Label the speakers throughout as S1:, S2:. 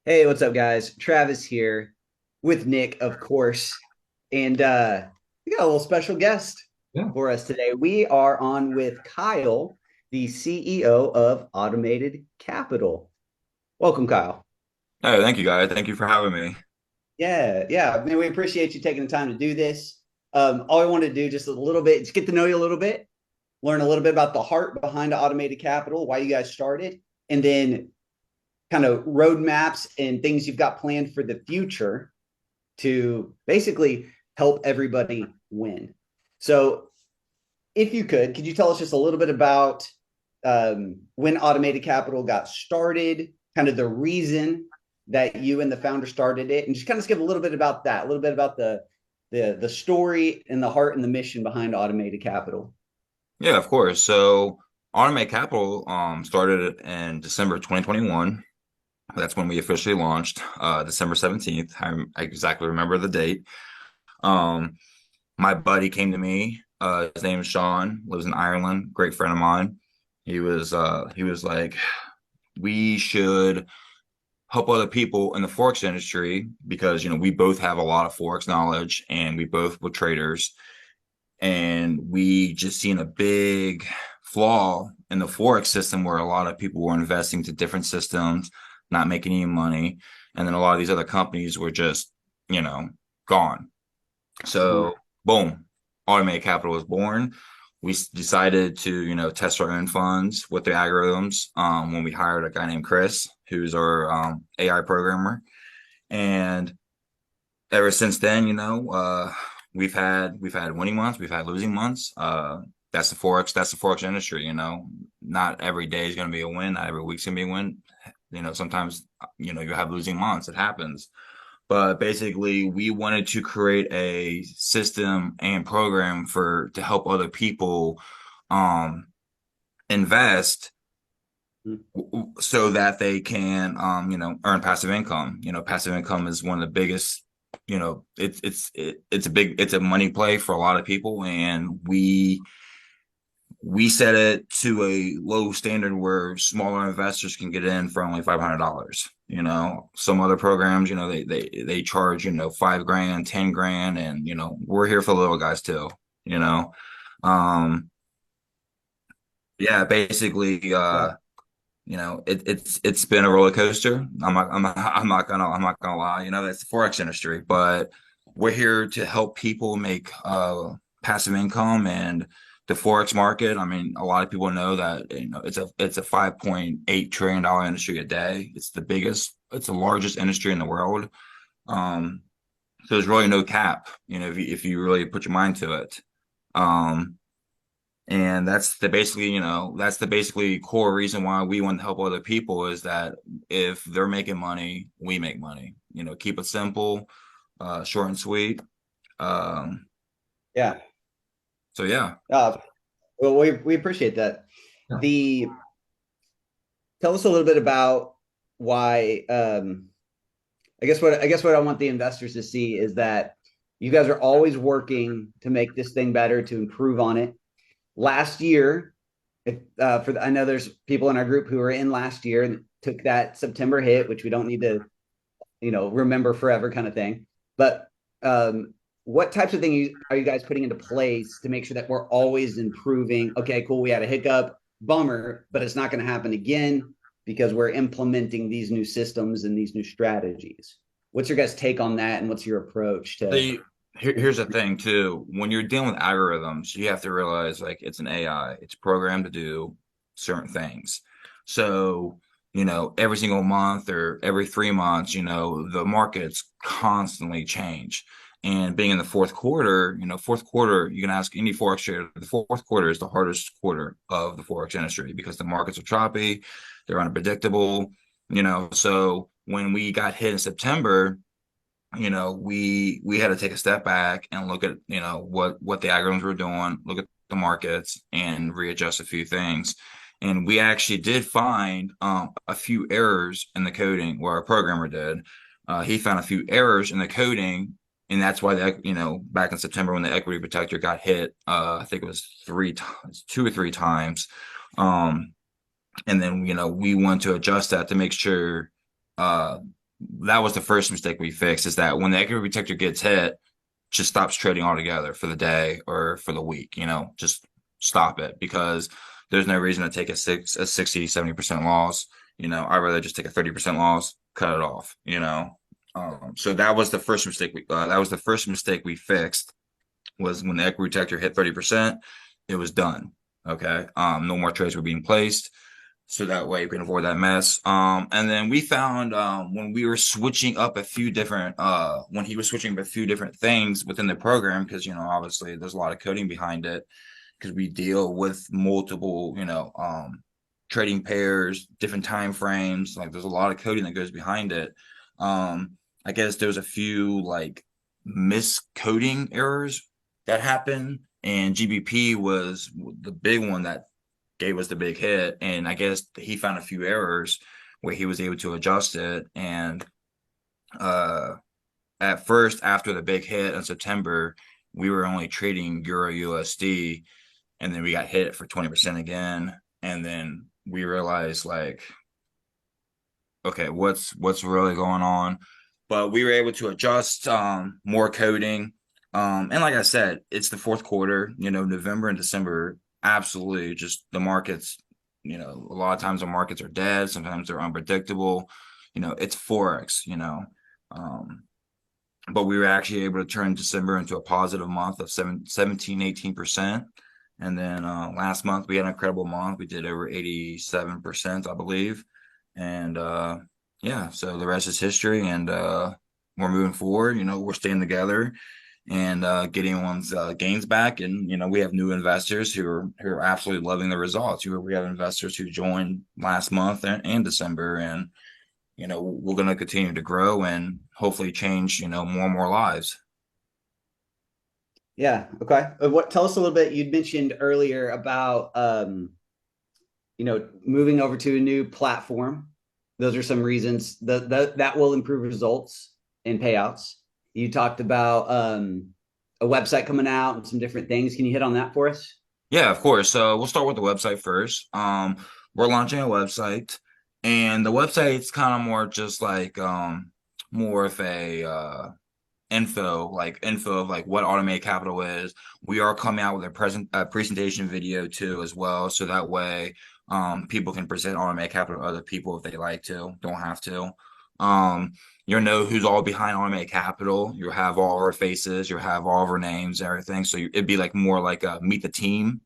S1: Hey, what's up, guys? Travis here with Nick, of course. And we got a little special guest
S2: Yeah.
S1: for us today. We are on with Kyle, the CEO of Automated Capital. Welcome, Kyle.
S2: Hey, thank you guys. Thank you for having me.
S1: Yeah. I mean, we appreciate you taking the time to do this. All I want to do just a little bit is get to know you a little bit, learn a little bit about the heart behind Automated Capital, why you guys started, and then kind of roadmaps and things you've got planned for the future to basically help everybody win. So, if you could you tell us just a little bit about when Automated Capital got started, kind of the reason that you and the founder started it, and just kind of give a little bit about that, a little bit about the story and the heart and the mission behind Automated Capital.
S2: Yeah, of course. So Automate Capital started in December 2021. That's when we officially launched, December 17th. I exactly remember the date. Um, my buddy came to me. His name is Sean, lives in Ireland, great friend of mine. He was like, we should help other people in the Forex industry because we both have a lot of Forex knowledge and we both were traders. And we just seen a big flaw in the forex system where a lot of people were investing to different systems, not making any money, and then a lot of these other companies were just gone.
S1: Mhm.
S2: So boom, Automated Capital was born. We decided to test our own funds with the algorithms when we hired a guy named Chris, who's our AI programmer. And ever since then, we've had winning months, we've had losing months. That's the forex industry. Not every day is going to be a win, not every week's going to be a win. Sometimes you have losing months. It happens. But basically, we wanted to create a system and program for to help other people um invest so that they can earn passive income. Passive income is one of the biggest, it's a money play for a lot of people, and we set it to a low standard where smaller investors can get in for only $500. Some other programs, they charge 5 grand, 10 grand, and we're here for the little guys too. you know um yeah, basically,
S1: Yeah.
S2: it's been a roller coaster. I'm not gonna lie. It's the forex industry, but we're here to help people make passive income. And the forex market, I mean, a lot of people know that it's a $5.8 trillion industry a day. It's the largest industry in the world. Um, so there's really no cap, if you really put your mind to it. Um, and that's the basically core reason why we want to help other people is that if they're making money, we make money. Keep it simple, short and sweet. Um,
S1: Yeah.
S2: so yeah.
S1: Uh, well, we appreciate that.
S2: Yeah.
S1: The Tell us a little bit about why I guess what I want the investors to see is that you guys are always working to make this thing better, to improve on it. Last year, I know there's people in our group who were in last year and took that September hit, which we don't need to remember forever, kind of thing. But what types of things are you guys putting into place to make sure that we're always improving? Okay, cool. We had a hiccup, bummer, but it's not going to happen again because we're implementing these new systems and these new strategies. What's your guys' take on that, and what's your approach to?
S2: See, here's the thing too. When you're dealing with algorithms, you have to realize like it's an AI. It's programmed to do certain things. So, every single month or every 3 months, the markets constantly change. And being in the fourth quarter, you can ask any forex trader, the fourth quarter is the hardest quarter of the forex industry because the markets are choppy, they're unpredictable. So when we got hit in September, we had to take a step back and look at what the algorithms were doing, look at the markets, and readjust a few things. And we actually did find a few errors in the coding, where our programmer did. He found a few errors in the coding, and that's why back in September when the equity protector got hit, I think it was 3 times, 2 or 3 times. Um, and then we want to adjust that to make sure uh that was the first mistake we fixed, is that when the equity protector gets hit, just stops trading altogether for the day or for the week, just stop it, because there's no reason to take a 60-70% loss. I'd rather just take a 30% loss, cut it off. So that was the first mistake we fixed, was when the equity protector hit 30%, it was done. Okay. No more trades were being placed. So that way we can avoid that mess. And then we found when we were switching up a few different when he was switching up a few different things within the program, because obviously there's a lot of coding behind it, because we deal with multiple, trading pairs, different time frames. Like, there's a lot of coding that goes behind it. I guess there's a few like miscoding errors that happened, and GBP was the big one that gave us the big hit. And I guess he found a few errors where he was able to adjust it. And at first, after the big hit in September, we were only trading Euro USD, and then we got hit for 20% again. And then we realized, like, okay, what's really going on? But we were able to adjust more coding. And like I said, it's the fourth quarter, November and December, absolutely just the markets, a lot of times the markets are dead. Sometimes they're unpredictable. It's Forex. But we were actually able to turn December into a positive month of 17-18%. And then last month we had an incredible month. We did over 87%, I believe. And yeah, so the rest is history, and we're moving forward. We're staying together and getting one's gains back. And we have new investors who are absolutely loving the results. We have investors who joined last month and December, and we're going to continue to grow and hopefully change more and more lives.
S1: Yeah. Okay. Tell us a little bit. You'd mentioned earlier about moving over to a new platform. Those are some reasons that will improve results and payouts. You talked about a website coming out and some different things. Can you hit on that for us?
S2: Yeah, of course. So we'll start with the website first. We're launching a website, and the website's kind of more just like more of a info of like what automated capital is. We are coming out with a presentation video too as well, so that way people can present automated capital to other people if they like to, don't have to. You'll know who's all behind automated capital. You'll have all of our faces, you'll have all of our names, everything. So it'd be like more like a meet the team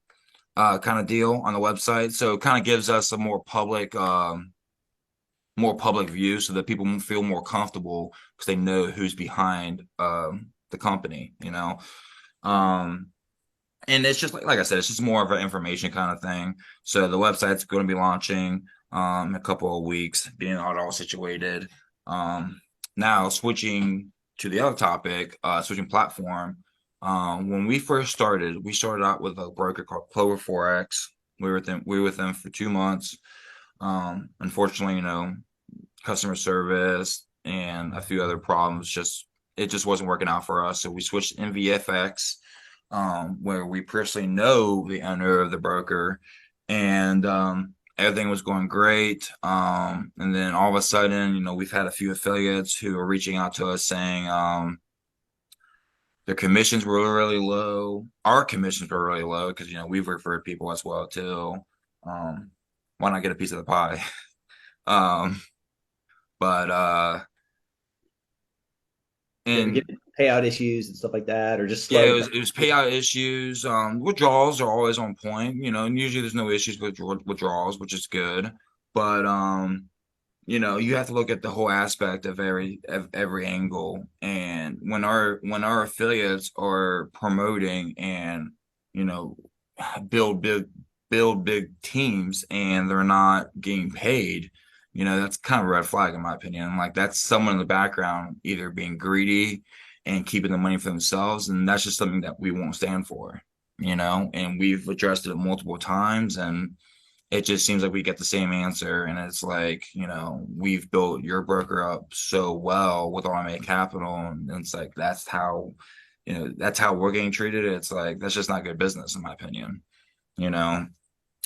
S2: kind of deal on the website. So it kind of gives us a more public view, so that people feel more comfortable because they know who's behind the company. And it's just like I said, it's just more of an information kind of thing. So the website's going to be launching in a couple of weeks, getting it all situated. Now switching to the other topic, switching platform. When we first started, we started out with a broker called Clover Forex. We were with them for 2 months. Unfortunately, customer service and a few other problems, it just wasn't working out for us. So we switched to NVFX, where we personally know the owner of the broker, and everything was going great. And then all of a sudden, we've had a few affiliates who are reaching out to us saying their commissions were really low. Our commissions were really low because we've referred people as well too. Why not get a piece of the pie? But and
S1: Get payout issues and stuff like that, or just
S2: yeah,
S1: slow.
S2: it was payout issues. Withdrawals are always on point, and usually there's no issues with withdrawals, which is good. But you have to look at the whole aspect of every angle. And when our affiliates are promoting and build big teams, and they're not getting paid, that's kind of a red flag in my opinion. Like, that's someone in the background either being greedy and keeping the money for themselves, and that's just something that we won't stand for. And we've addressed it multiple times, and it just seems like we get the same answer. And it's like, we've built your broker up so well with automated capital, and it's like that's how we're getting treated. It's like, that's just not good business in my opinion.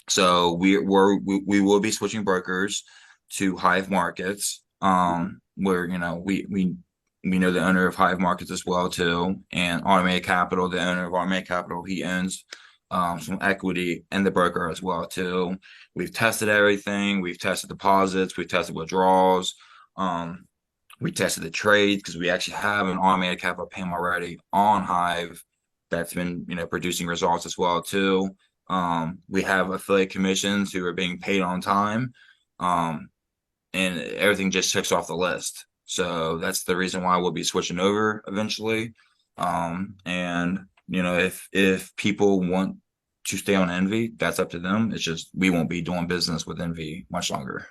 S2: So we will be switching brokers to Hive Markets. where, we know the owner of Hive Markets as well too, and Automated Capital, the owner of Automated Capital, he owns some equity in the broker as well too. We've tested everything. We've tested deposits. We've tested withdrawals. Um, we tested the trades because we actually have an Automated Capital PAM already on Hive that's been, producing results as well too. We have affiliate commissions who are being paid on time. And everything just checks off the list. So that's the reason why we'll be switching over eventually. And if people want to stay on Envy, that's up to them. It's just we won't be doing business with Envy much longer.